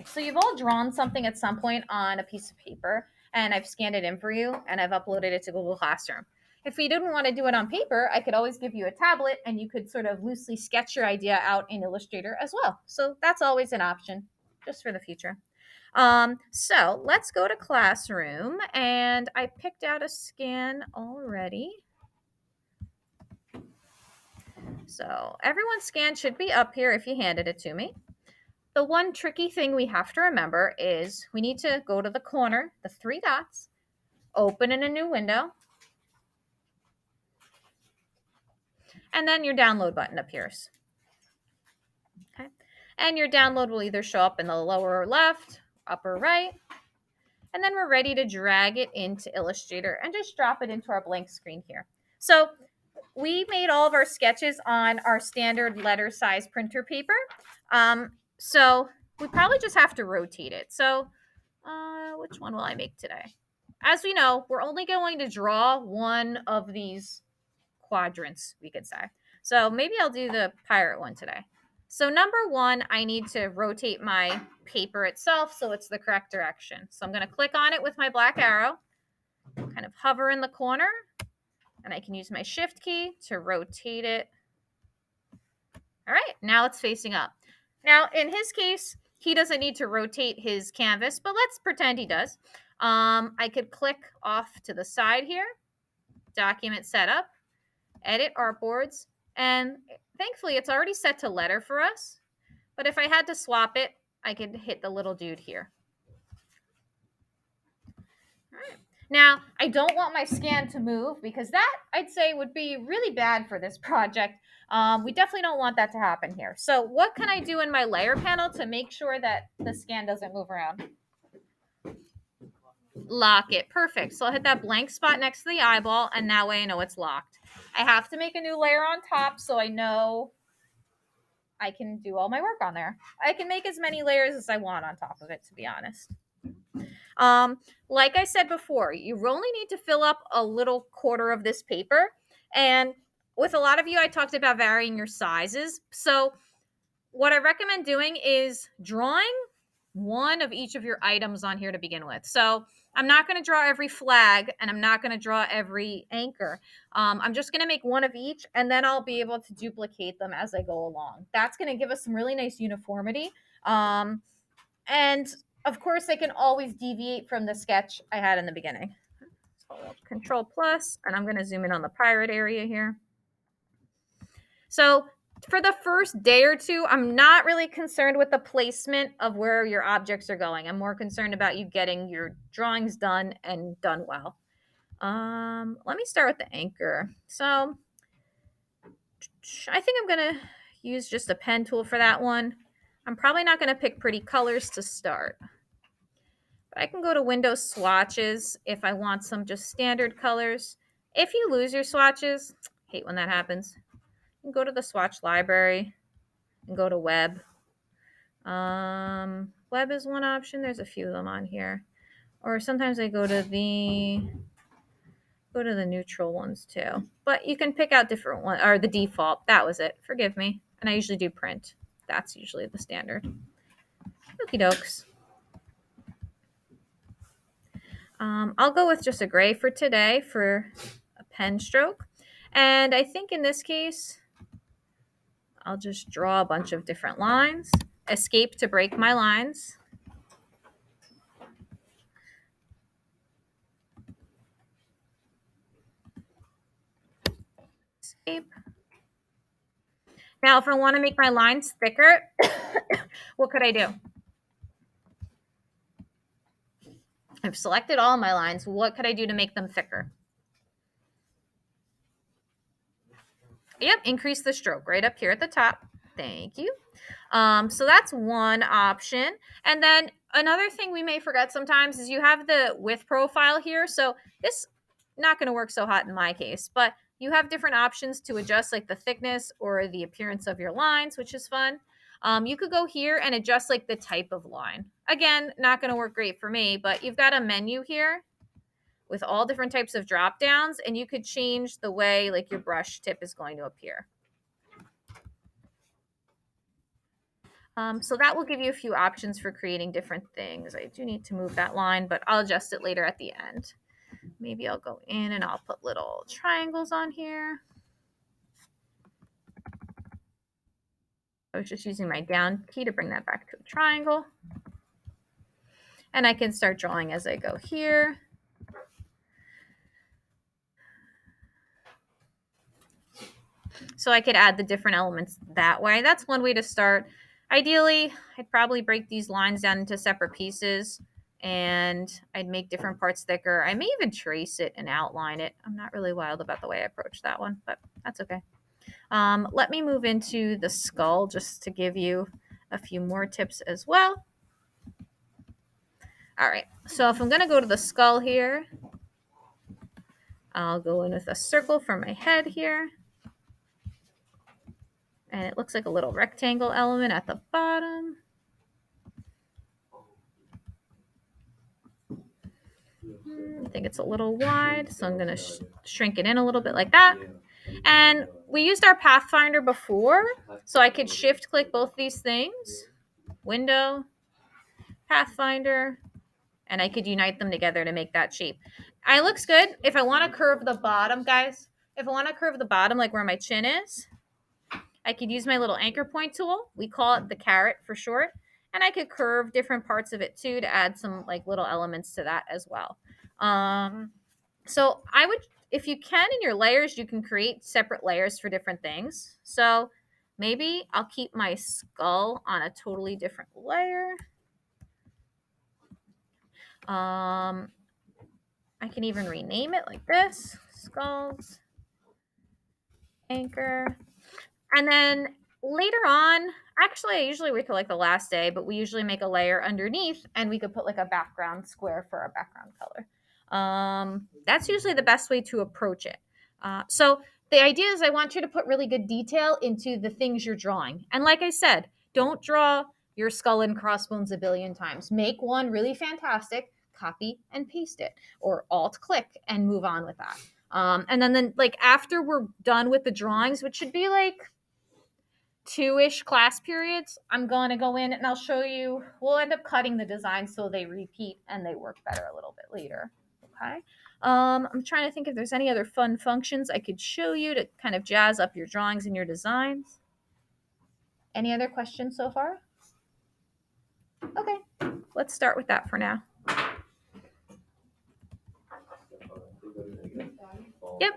Okay, so you've all drawn something at some point on a piece of paper, and I've scanned it in for you, and I've uploaded it to Google Classroom. If you didn't want to do it on paper, I could always give you a tablet, and you could sort of loosely sketch your idea out in Illustrator as well. So that's always an option, just for the future. So let's go to Classroom, and I picked out a scan already. So everyone's scan should be up here if you handed it to me. The one tricky thing we have to remember is we need to go to the corner, the three dots, open in a new window, and then your download button appears. Okay. And your download will either show up in the lower left, upper right, and then we're ready to drag it into Illustrator and just drop it into our blank screen here. So we made all of our sketches on our standard letter size printer paper. So we probably just have to rotate it. So which one will I make today? As we know, we're only going to draw one of these quadrants, we could say. So maybe I'll do the pirate one today. So number one, I need to rotate my paper itself so it's the correct direction. So I'm going to click on it with my black arrow, kind of hover in the corner, and I can use my shift key to rotate it. All right, now it's facing up. Now, in his case, he doesn't need to rotate his canvas, but let's pretend he does. I could click off to the side here, document setup, edit artboards, and thankfully it's already set to letter for us. But if I had to swap it, I could hit the little dude here. All right. Now, I don't want my scan to move because that, I'd say, would be really bad for this project. We definitely don't want that to happen here. So what can I do in my layer panel to make sure that the scan doesn't move around? Lock it. Perfect. So I'll hit that blank spot next to the eyeball, and that way I know it's locked. I have to make a new layer on top so I know I can do all my work on there. I can make as many layers as I want on top of it, to be honest. Like I said before, you only need to fill up a little quarter of this paper. And with a lot of you, I talked about varying your sizes. So what I recommend doing is drawing one of each of your items on here to begin with. So I'm not going to draw every flag, and I'm not going to draw every anchor. I'm just going to make one of each, and then I'll be able to duplicate them as I go along. That's going to give us some really nice uniformity. And of course, I can always deviate from the sketch I had in the beginning. So Control plus, and I'm going to zoom in on the pirate area here. So for the first day or two, I'm not really concerned with the placement of where your objects are going. I'm more concerned about you getting your drawings done and done well. Let me start with the anchor. So I think I'm going to use just a pen tool for that one. I'm probably not going to pick pretty colors to start. But I can go to Windows swatches if I want some just standard colors. If you lose your swatches, hate when that happens. You can go to the swatch library and go to web. Web is one option. There's a few of them on here. Or sometimes I go to the neutral ones too. But you can pick out different ones, or the default. That was it. Forgive me. And I usually do print. That's usually the standard. Okie dokes. I'll go with just a gray for today for a pen stroke. And I think in this case, I'll just draw a bunch of different lines. Escape to break my lines. Escape. Now, if I want to make my lines thicker, what could I do? I've selected all my lines. What could I do to make them thicker? Yep, increase the stroke right up here at the top. Thank you. So that's one option. And then another thing we may forget sometimes is you have the width profile here. So this not going to work so hot in my case, but you have different options to adjust like the thickness or the appearance of your lines, which is fun. You could go here and adjust like the type of line. Again, not going to work great for me, but you've got a menu here with all different types of drop downs, and you could change the way like your brush tip is going to appear. So that will give you a few options for creating different things. I do need to move that line, but I'll adjust it later at the end. Maybe I'll go in and I'll put little triangles on here. I was just using my down key to bring that back to a triangle. And I can start drawing as I go here. So I could add the different elements that way. That's one way to start. Ideally, I'd probably break these lines down into separate pieces and I'd make different parts thicker. I may even trace it and outline it. I'm not really wild about the way I approach that one, but that's okay. Let me move into the skull just to give you a few more tips as well. All right, so if I'm going to go to the skull here, I'll go in with a circle for my head here. And it looks like a little rectangle element at the bottom. I think it's a little wide, so I'm going to shrink it in a little bit like that. And we used our Pathfinder before, so I could shift click both these things. Window, Pathfinder, and I could unite them together to make that shape. It looks good. If I want to curve the bottom, guys, if I want to curve the bottom like where my chin is, I could use my little anchor point tool. We call it the caret for short. And I could curve different parts of it too to add some like little elements to that as well. So I would, if you can in your layers, you can create separate layers for different things. So maybe I'll keep my skull on a totally different layer. I can even rename it like this, skulls, anchor. And then later on, actually, I usually wait till like the last day, but we usually make a layer underneath and we could put like a background square for our background color. That's usually the best way to approach it. So the idea is I want you to put really good detail into the things you're drawing. And like I said, don't draw your skull and crossbones a billion times. Make one really fantastic, copy and paste it, or alt click and move on with that. And then like after we're done with the drawings, which should be like 2-ish class periods, I'm going to go in and I'll show you. We'll end up cutting the designs so they repeat and they work better a little bit later. Okay. I'm trying to think if there's any other fun functions I could show you to kind of jazz up your drawings and your designs. Any other questions so far? Okay, let's start with that for now. Yep.